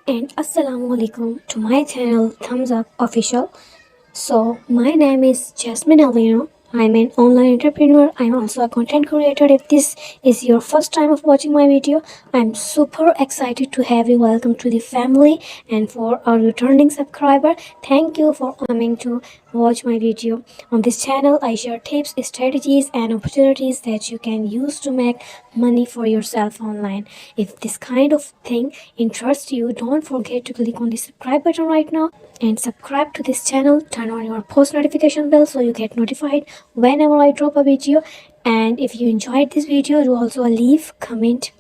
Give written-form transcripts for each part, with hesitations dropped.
And assalamu alaikum to my channel Thumbs Up Official. So my name is Jasmine Alino. I'm an online entrepreneur. I'm also a content creator. If this is your first time of watching my video, I'm super excited to have you. Welcome to the family, and for our returning subscriber, thank you for coming to watch my video. On this channel, I share tips, strategies and opportunities that you can use to make money for yourself online. If this kind of thing interests you, don't forget to click on the subscribe button right now and subscribe to this channel. Turn on your post notification bell so you get notified whenever I drop a video. And if you enjoyed this video, do also leave comment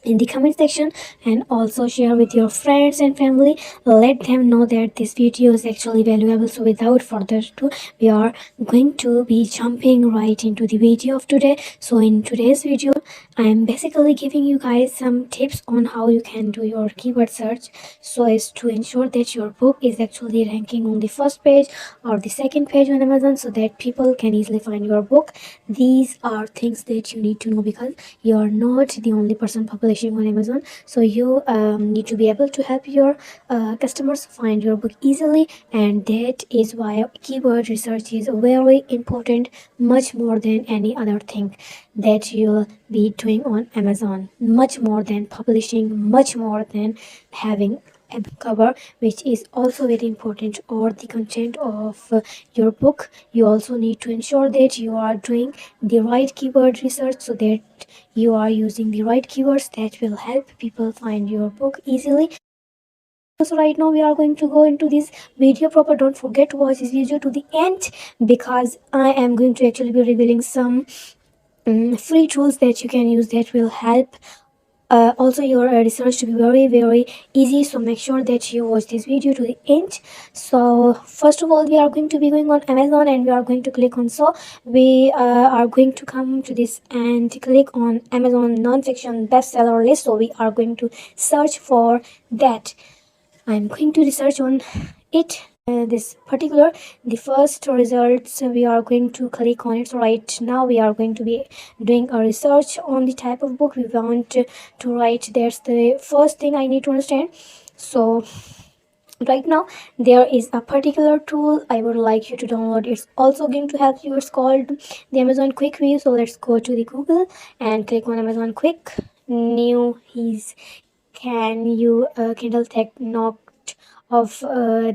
in the comment section and also share with your friends and family. Let them know that this video is actually valuable. So without further ado, we are going to be jumping right into the video of today. So in today's video, I am basically giving you guys some tips on how you can do your keyword search so as to ensure that your book is actually ranking on the first page or the second page on Amazon, so that people can easily find your book. These are things that you need to know because you are not the only person publishing on Amazon. So you need to be able to help your customers find your book easily, and that is why keyword research is very important, much more than any other thing that you'll be doing on Amazon, much more than publishing, much more than having a cover, which is also very important, or the content of your book. You also need to ensure that you are doing the right keyword research so that you are using the right keywords that will help people find your book easily. So right now we are going to go into this video proper. Don't forget to watch this video to the end because I am going to actually be revealing some free tools that you can use that will help also your research to be very easy. So make sure that you watch this video to the end. So first of all, we are going to be going on Amazon and we are going to click on, so we are going to come to this and click on Amazon non-fiction bestseller list. So we are going to search for that. I'm going to research on it. This particular, the first results, we are going to click on it. So right now we are going to be doing a research on the type of book we want to write. That's the first thing I need to understand. So right now there is a particular tool I would like you to download. It's also going to help you. It's called the Amazon Quick View. So let's go to the Google and click on Amazon Quick new his. Can you kindle take note of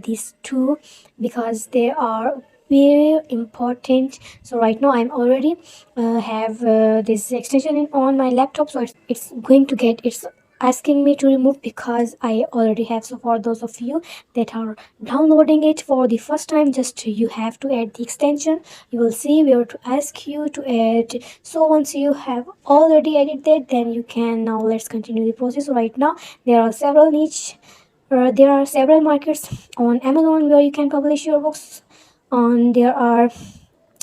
these two because they are very important. So right now I'm already have this extension on my laptop, so it's going to get, it's asking me to remove because I already have. So for those of you that are downloading it for the first time, just you have to add the extension. You will see where to ask you to add. So once you have already added that, then you can, now let's continue the process. So right now there are several niche, there are several markets on Amazon where you can publish your books on. There are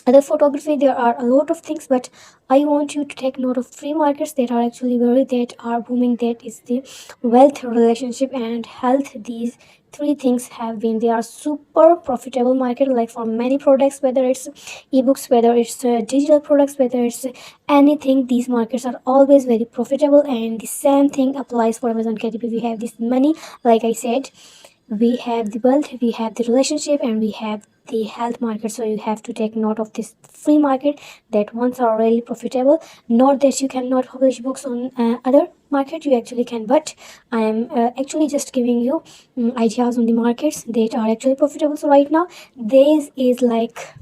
other photography, there are a lot of things, but I want you to take note of free markets that are actually very, that are booming. That is the wealth, relationship and health. These three things have been, they are super profitable market, like for many products, whether it's ebooks, whether it's digital products, whether it's anything. These markets are always very profitable, and the same thing applies for Amazon KDP. We have this money, like I said, we have the wealth, we have the relationship, and we have the health market. So you have to take note of this free market, that ones are really profitable. Not that you cannot publish books on other market, you actually can, but I am actually just giving you ideas on the markets that are actually profitable. So right now this is like,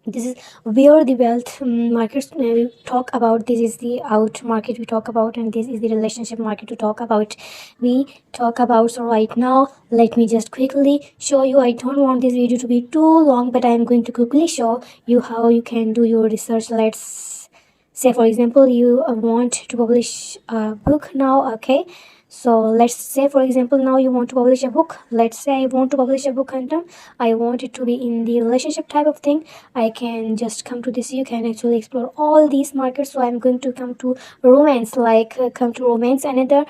this is where the wealth markets we talk about. This is the out market we talk about, and this is the relationship market to talk about, we talk about. So right now let me just quickly show you. I don't want this video to be too long, but I am going to quickly show you how you can do your research. Let's say for example you want to publish a book now. Okay, so let's say for example now you want to publish a book. Let's say I want to publish a book content, I want it to be in the relationship type of thing. I can just come to this, you can actually explore all these markets. So I'm going to come to romance, like come to romance. Another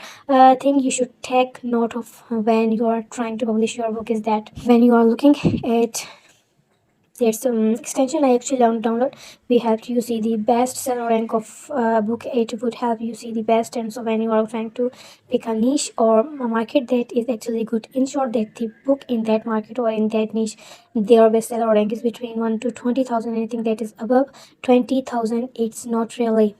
thing you should take note of when you are trying to publish your book is that when you are looking at There's extension I actually download. We help you see the best seller rank of book. It would help you see the best, and so when you are trying to pick a niche or a market that is actually good, ensure that the book in that market or in that niche, their best seller rank is between 1 to 20,000. Anything that is above 20,000, it's not really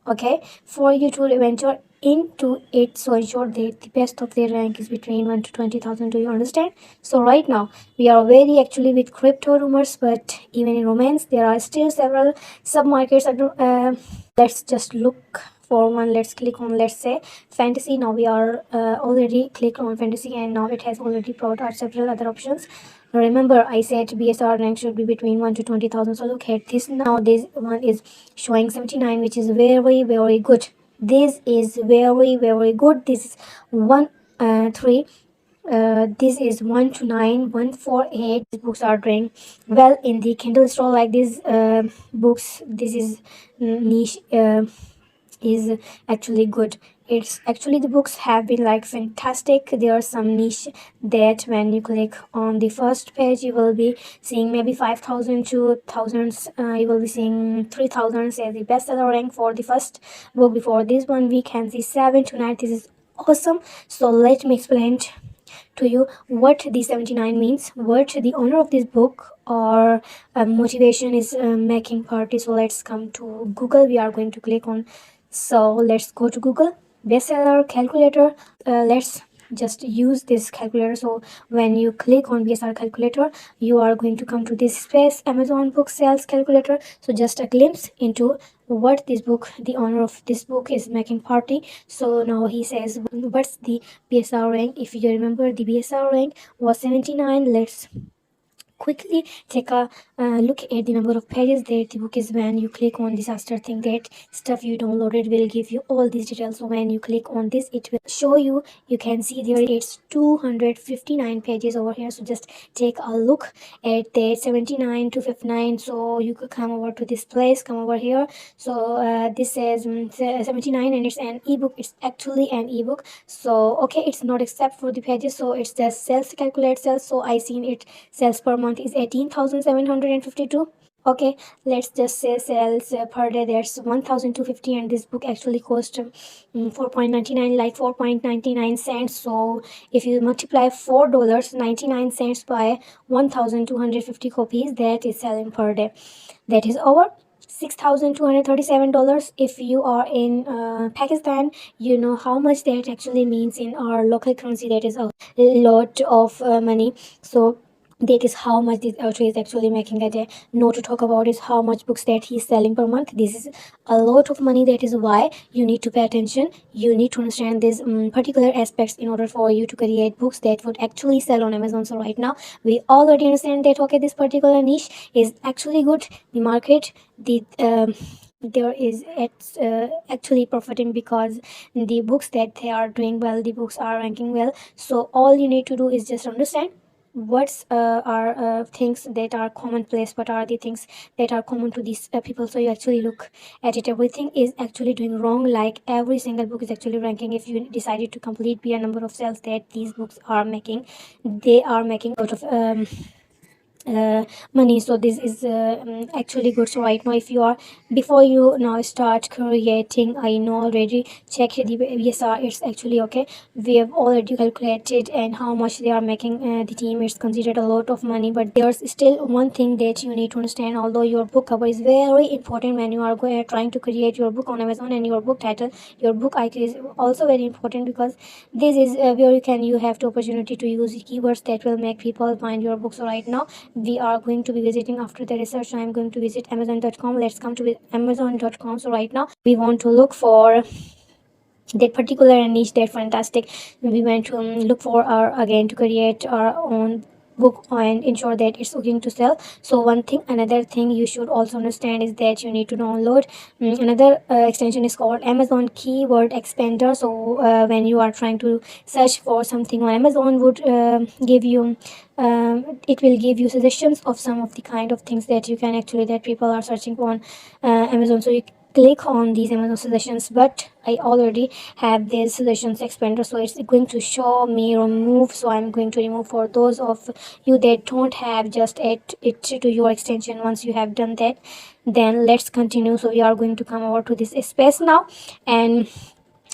okay for you to venture into it. So ensure that the best of their rank is between 1 to 20,000. Do you understand? So right now we are very actually with crypto rumors, but even in romance there are still several sub markets. Let's just look for one. Let's click on, let's say, fantasy. Now we are already clicked on fantasy, and now it has already brought out several other options. Remember I said BSR rank should be between 1 to 20,000. So look at this. Now this one is showing 79, which is very good. This is very good. This is 1 3. This is 1 to 9, 148. These books are doing well in the Kindle store. Like these books, this is niche is actually good. It's actually, the books have been like fantastic. There are some niche that when you click on the first page you will be seeing maybe 5,000 to thousands. You will be seeing 3,000 as the bestseller rank for the first book. Before this one we can see 7 to 9. This is awesome. So let me explain to you what the 79 means, what the owner of this book or motivation is making party. So let's come to Google. We are going to click on, so let's go to Google bestseller calculator. Let's just use this calculator. So when you click on BSR calculator, you are going to come to this space, Amazon book sales calculator. So just a glimpse into what this book, the owner of this book, is making party. So now he says what's the BSR rank. If you remember, the BSR rank was 79. Let's quickly take a look at the number of pages that the book is. When you click on this after thing, that stuff you downloaded will give you all these details. So when you click on this, it will show you, you can see there it's 259 pages over here. So just take a look at that 79 to 59. So you could come over to this place, come over here. So this says 79 and it's an ebook. It's actually an ebook. So okay, it's not except for the pages, so it's just sales, calculate sales. So I seen it sales per month is 18,752. Okay, let's just say sales per day, there's 1,250, and this book actually cost 4.99, like 4.99 cents. So if you multiply $4.99 by 1,250 copies that is selling per day, that is over $6,237. If you are in Pakistan, you know how much that actually means in our local currency. That is a lot of money. So that is how much this author is actually making a day. Not to talk about is how much books that he's selling per month. This is a lot of money. That is why you need to pay attention. You need to understand these particular aspects in order for you to create books that would actually sell on Amazon. So right now we already understand that okay, this particular niche is actually good. The market, the there is it's actually profiting because the books that they are doing well, the books are ranking well. So all you need to do is just understand what's are things that are commonplace, what are the things that are common to these people. So you actually look at it, everything is actually doing wrong. Like every single book is actually ranking. If you decided to complete be a number of sales that these books are making, they are making out of money. So this is actually good. So right now, if you are, before you now start creating, I know already check the BSR, it's actually okay. We have already calculated and how much they are making. The team is considered a lot of money, but there's still one thing that you need to understand. Although your book cover is very important when you are trying to create your book on Amazon, and your book title, your book title is also very important, because this is where you have the opportunity to use keywords that will make people find your book. So right now we are going to be visiting, after the research I am going to visit amazon.com. Let's come to amazon.com. So right now we want to look for that particular niche, that fantastic. We went to look for our, again, to create our own book and ensure that it's going to sell. So one thing, another thing you should also understand is that you need to download another extension is called Amazon Keyword Expander. So when you are trying to search for something on Amazon, would give you it will give you suggestions of some of the kind of things that you can actually, that people are searching on Amazon. So you click on these Amazon suggestions, but I already have these suggestions expander, so it's going to show me remove. So I'm going to remove for those of you that don't have, just add it to your extension. Once you have done that, then let's continue. So we are going to come over to this space now, and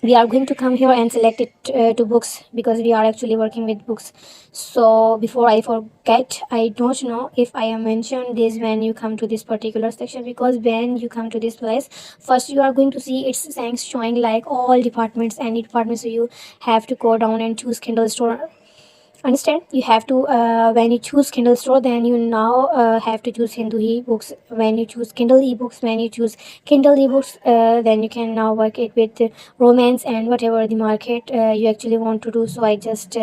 we are going to come here and select it to books, because we are actually working with books. So before I forget, I don't know if I have mentioned this when you come to this particular section, because when you come to this place, first you are going to see it's thanks showing like all departments and departments. So you have to go down and choose Kindle store. Understand, you have to when you choose Kindle store, then you now have to choose Hindu ebooks. When you choose Kindle ebooks, when you choose Kindle ebooks, then you can now work it with romance and whatever the market you actually want to do. So I just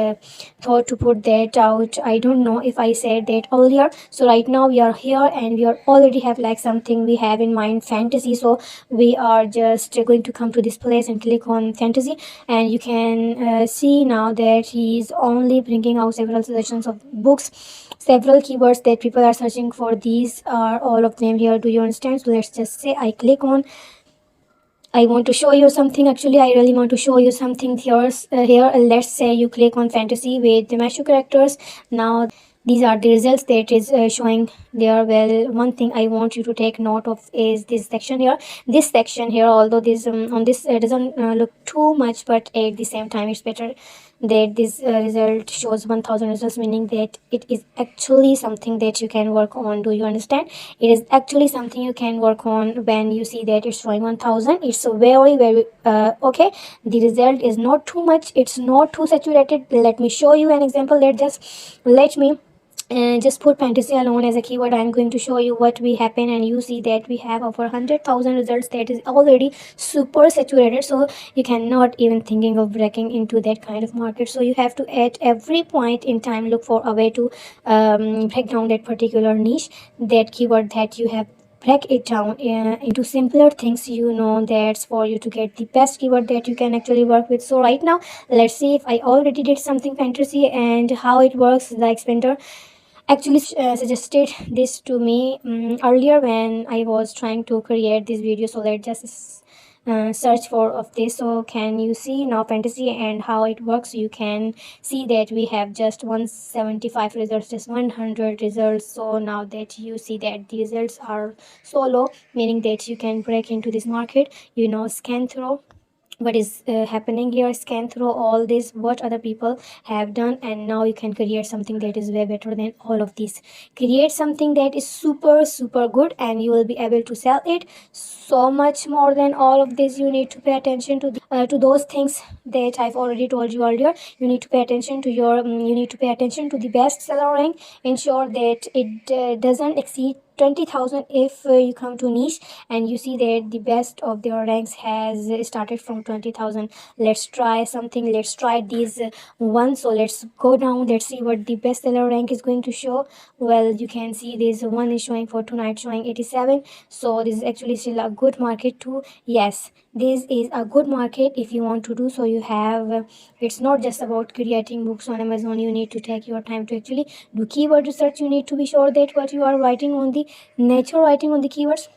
thought to put that out. I don't know if I said that earlier. So right now we are here and we are already have like something we have in mind, fantasy. So we are just going to come to this place and click on fantasy, and you can see now that he is only bringing out several suggestions of books, several keywords that people are searching for. These are all of them here. Do you understand? So let's just say I click on, I want to show you something. Actually, I really want to show you something here. Let's say you click on fantasy with the Mashu characters. Now, these are the results that is showing there. Well, one thing I want you to take note of is this section here. This section here, although this on this doesn't look too much, but at the same time, it's better that this result shows 1000 results, meaning that it is actually something that you can work on. Do you understand? It is actually something you can work on. When you see that it's showing 1000, it's very okay. The result is not too much, it's not too saturated. Let me show you an example. Let me and just put fantasy alone as a keyword. I'm going to show you what we happen, and you see that we have over 100,000 results. That is already super saturated, so you cannot even thinking of breaking into that kind of market. So you have to, at every point in time, look for a way to break down that particular niche, that keyword that you have. Break it down into simpler things. You know, that's for you to get the best keyword that you can actually work with. So right now, let's see if I already did something fantasy and how it works. The expander actually suggested this to me earlier when I was trying to create this video. So let's just search for of this. So can you see now fantasy and how it works? You can see that we have just 175 results, just 100 results. So now that you see that the results are so low, meaning that you can break into this market, you know, scan through what is happening here, scan through all this, what other people have done, and now you can create something that is way better than all of these. Create something that is super good, and you will be able to sell it so much more than all of this. You need to pay attention to those things that I've already told you earlier. You need to pay attention to your you need to pay attention to the best seller rank. Ensure that it doesn't exceed 20,000 if you come to niche and you see that the best of their ranks has started from 20,000. Let's try something. Let's try these ones. So let's go down. Let's see what the best seller rank is going to show. Well, you can see this one is showing for tonight, showing 87. So this is actually still a good market too. Yes, this is a good market if you want to do. So you have it's not just about creating books on Amazon. You need to take your time to actually do keyword research. You need to be sure that what you are writing on the nature, writing on the keywords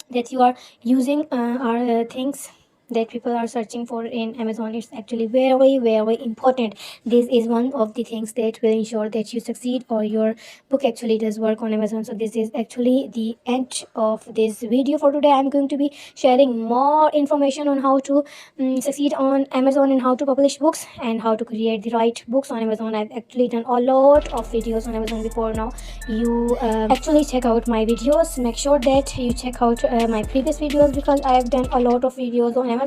that you are using are things that people are searching for in Amazon. It's actually very important. This is one of the things that will ensure that you succeed or your book actually does work on Amazon. So this is actually the end of this video for today. I'm going to be sharing more information on how to succeed on Amazon and how to publish books and how to create the right books on Amazon. I've actually done a lot of videos on Amazon before now. You actually check out my videos. Make sure that you check out my previous videos, because I have done a lot of videos on Amazon.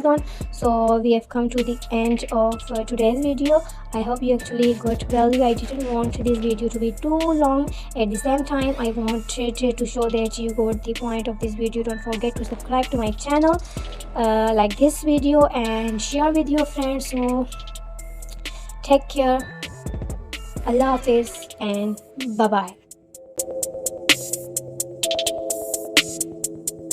So we have come to the end of today's video. I hope you actually got value. I didn't want this video to be too long. At the same time, I wanted to show that you got the point of this video. Don't forget to subscribe to my channel, like this video, and share with your friends. So take care. Allah Hafiz and bye bye.